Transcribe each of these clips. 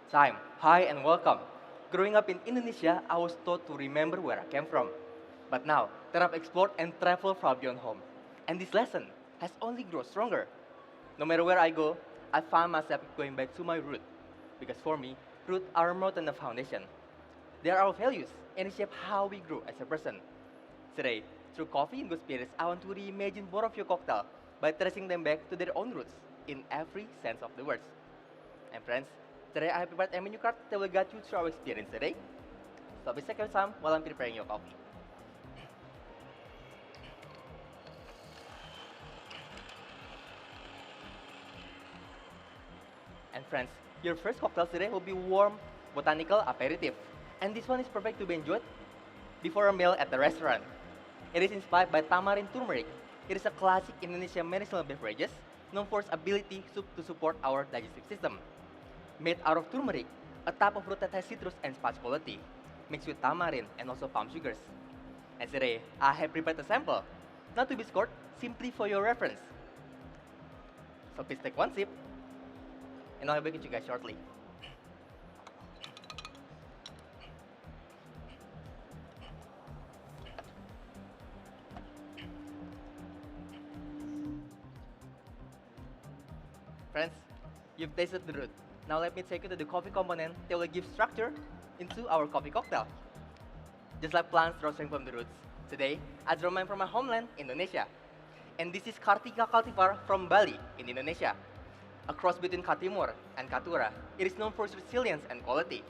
Time, hi and welcome. Growing up in Indonesia, I was taught to remember where I came from. But now that I've explored and traveled far beyond home, and this lesson has only grown stronger. No matter where I go, I find myself going back to my root. Because for me, roots are more than a foundation. They are our values and they shape how we grow as a person. Today, through coffee and good spirits, I want to reimagine both of your cocktail by tracing them back to their own roots in every sense of the words. And friends, today I have prepared a menu card that will guide you through our experience today. So please take your time while I'm preparing your coffee. And friends, your first cocktail today will be warm Botanical Aperitif. And this one is perfect to be enjoyed before a meal at the restaurant. It is inspired by tamarind turmeric. It is a classic Indonesian medicinal beverage known for its ability to support our digestive system. Made out of turmeric, a type of root that has citrus and spice quality, mixed with tamarind and also palm sugars. And today, I have prepared a sample, not to be scored, simply for your reference. So please take one sip, and I'll be with you guys shortly. Friends, you've tasted the root. Now let me take you to the coffee component that will give structure into our coffee cocktail. Just like plants rostering from the roots, today I draw mine from my homeland, Indonesia. And this is Kartika cultivar from Bali in Indonesia. A cross between Katimor and Katura, it is known for its resilience and quality.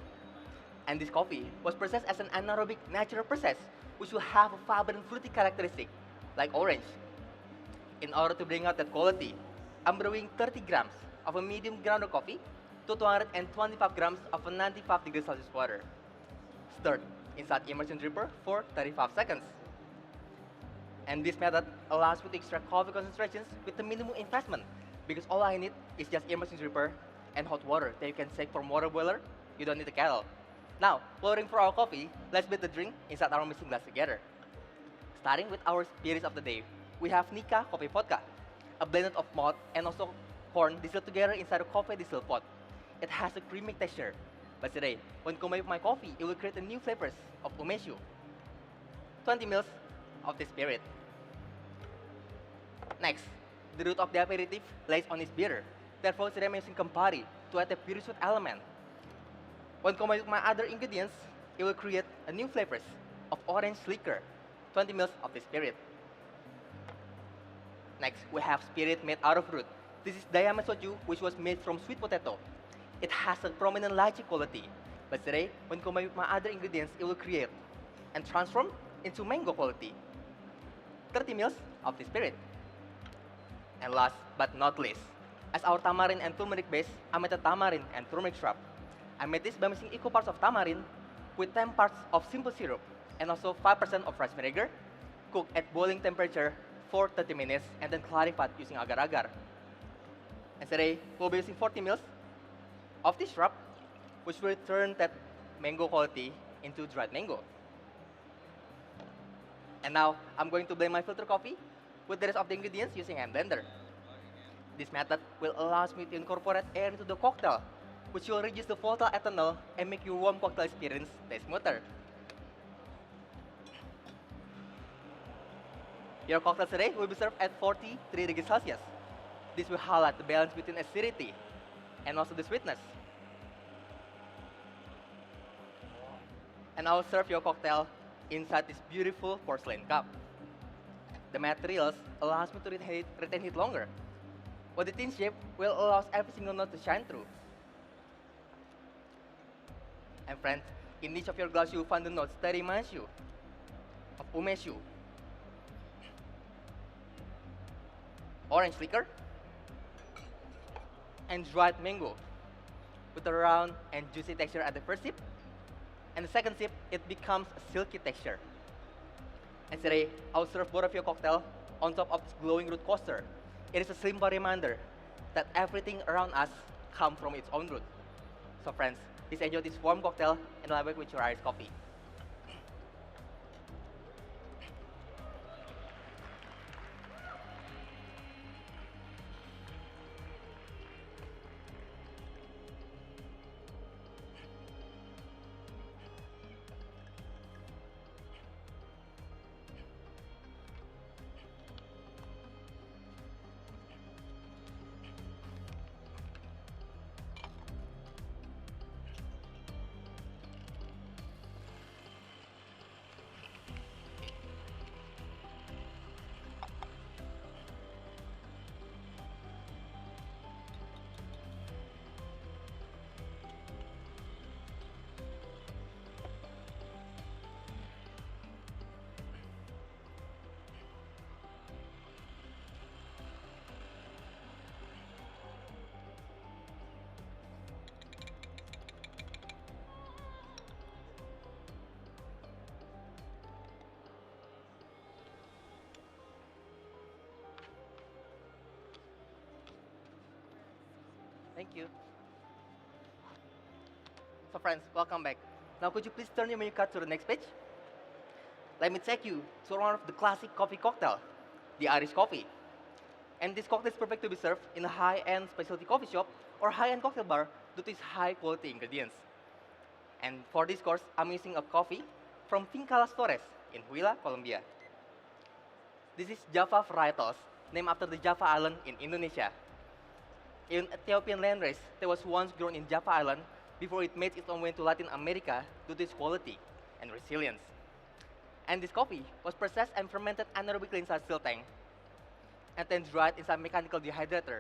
And this coffee was processed as an anaerobic natural process, which will have a vibrant fruity characteristic, like orange. In order to bring out that quality, I'm brewing 30 grams of a medium ground coffee to 225 grams of a 95 degrees Celsius water. Stirred inside immersion dripper for 35 seconds. And this method allows me to extract coffee concentrations with a minimum investment because all I need is just immersion dripper and hot water that you can take from water boiler. You don't need a kettle. Now, pouring for our coffee, let's build the drink inside our mixing glass together. Starting with our spirits of the day, we have Nika Coffee Vodka, a blend of malt and also corn distilled together inside a coffee distill pot. It has a creamy texture, but today, when combined with my coffee, it will create a new flavors of umeshu. 20 ml of the spirit. Next, the root of the aperitif lays on its bitter. Therefore, today I'm using Campari to add a bittersweet element. When combined with my other ingredients, it will create a new flavors of orange liquor. 20 ml of the spirit. Next, we have spirit made out of root. This is Dayama Soju, which was made from sweet potato. It has a prominent lychee quality, but today, when combined with my other ingredients, it will create and transform into mango quality. 30 ml of the spirit. And last but not least, as our tamarind and turmeric base, I made a tamarind and turmeric syrup. I made this by mixing equal parts of tamarind with 10 parts of simple syrup and also 5% of rice vinegar, cooked at boiling temperature for 30 minutes and then clarified using agar-agar. And today, we'll be using 40 ml of this syrup, which will turn that mango quality into dried mango. And now, I'm going to blend my filter coffee with the rest of the ingredients using a blender. This method will allow me to incorporate air into the cocktail, which will reduce the volatile ethanol and make your warm cocktail experience taste smoother. Your cocktail today will be served at 43 degrees Celsius. This will highlight the balance between acidity and also the sweetness. And I'll serve your cocktail inside this beautiful porcelain cup. The materials allows me to retain heat longer, while the thin shape will allow every single note to shine through. And friends, in each of your glass you'll find the notes that reminds you of umeshu, orange liquor, and dried mango, with a round and juicy texture at the first sip, and the second sip, it becomes a silky texture. And today, I'll serve both of your cocktail on top of this glowing root coaster. It is a simple reminder that everything around us comes from its own root. So friends, please enjoy this warm cocktail and I'll with your iced coffee. Thank you. So friends, welcome back. Now could you please turn your menu card to the next page? Let me take you to one of the classic coffee cocktail, the Irish coffee. And this cocktail is perfect to be served in a high-end specialty coffee shop or high-end cocktail bar due to its high-quality ingredients. And for this course, I'm using a coffee from Finca Las Torres in Huila, Colombia. This is Java varietals, named after the Java Island in Indonesia. In Ethiopian landrace that was once grown in Java Island before it made its own way to Latin America due to its quality and resilience. And this coffee was processed and fermented anaerobically inside still tank, and then dried inside mechanical dehydrator.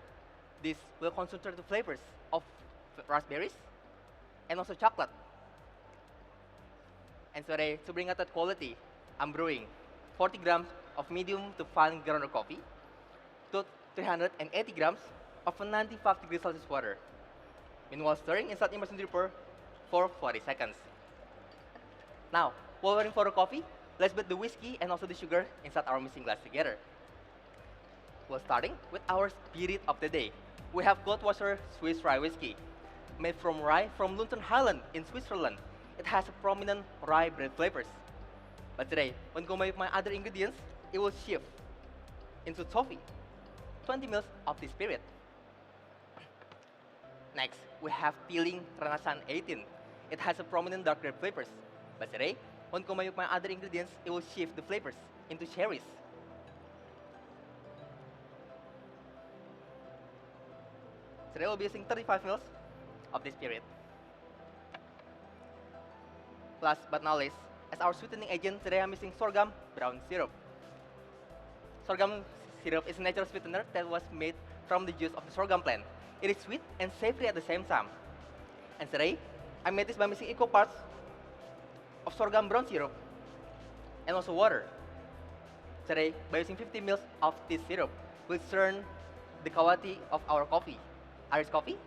This will concentrate the flavors of raspberries and also chocolate. And today, to bring out that quality, I'm brewing 40 grams of medium to fine ground coffee to 380 grams of a 95 degrees Celsius water. Meanwhile, stirring inside immersion dripper for 40 seconds. Now, while waiting for the coffee, let's beat the whiskey and also the sugar inside our mixing glass together. Well, starting with our spirit of the day, we have Goldwasser Swiss Rye Whiskey. Made from rye from Luton Highland in Switzerland, it has a prominent rye bread flavors. But today, when combined with my other ingredients, it will shift into toffee, 20 ml of this spirit. Next, we have Peeling Renaissance 18. It has a prominent dark grape flavors. But today, when combined with my other ingredients, it will shift the flavors into cherries. Today we'll be using 35 ml of this spirit. Last but not least, as our sweetening agent, today I'm using sorghum brown syrup. Sorghum syrup is a natural sweetener that was made from the juice of the sorghum plant. It is sweet and savory at the same time. And today, I made this by mixing equal parts of sorghum brown syrup and also water. Today, by using 50 ml of this syrup, we'll turn the quality of our coffee, Irish coffee,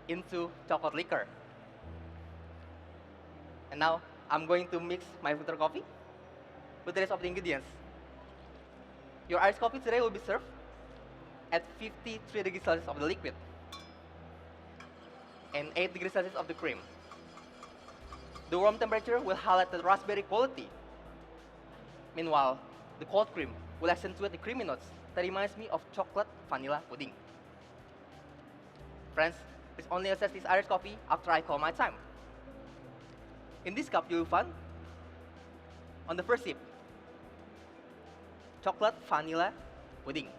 into chocolate liquor. And now, I'm going to mix my filter coffee with the rest of the ingredients. Your Irish coffee today will be served at 53 degrees Celsius of the liquid and 8 degrees Celsius of the cream. The warm temperature will highlight the raspberry quality. Meanwhile, the cold cream will accentuate the creamy notes that reminds me of chocolate vanilla pudding. Friends, please only assess this Irish coffee after I call my time. In this cup, you will find, on the first sip, chocolate vanilla pudding.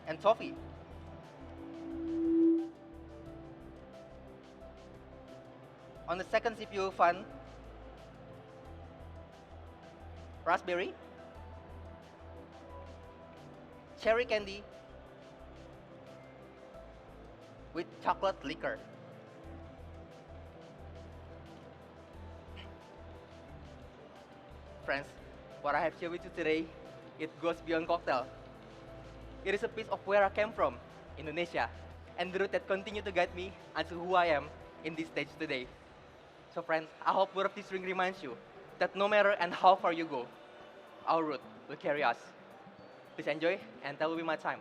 And toffee. On the second sip, you will find raspberry, cherry candy with chocolate liquor. Friends, what I have shared with you today, it goes beyond cocktail. It is a piece of where I came from, Indonesia, and the route that continues to guide me unto who I am in this stage today. So friends, I hope word of this drink reminds you that no matter and how far you go, our route will carry us. Please enjoy, and that will be my time.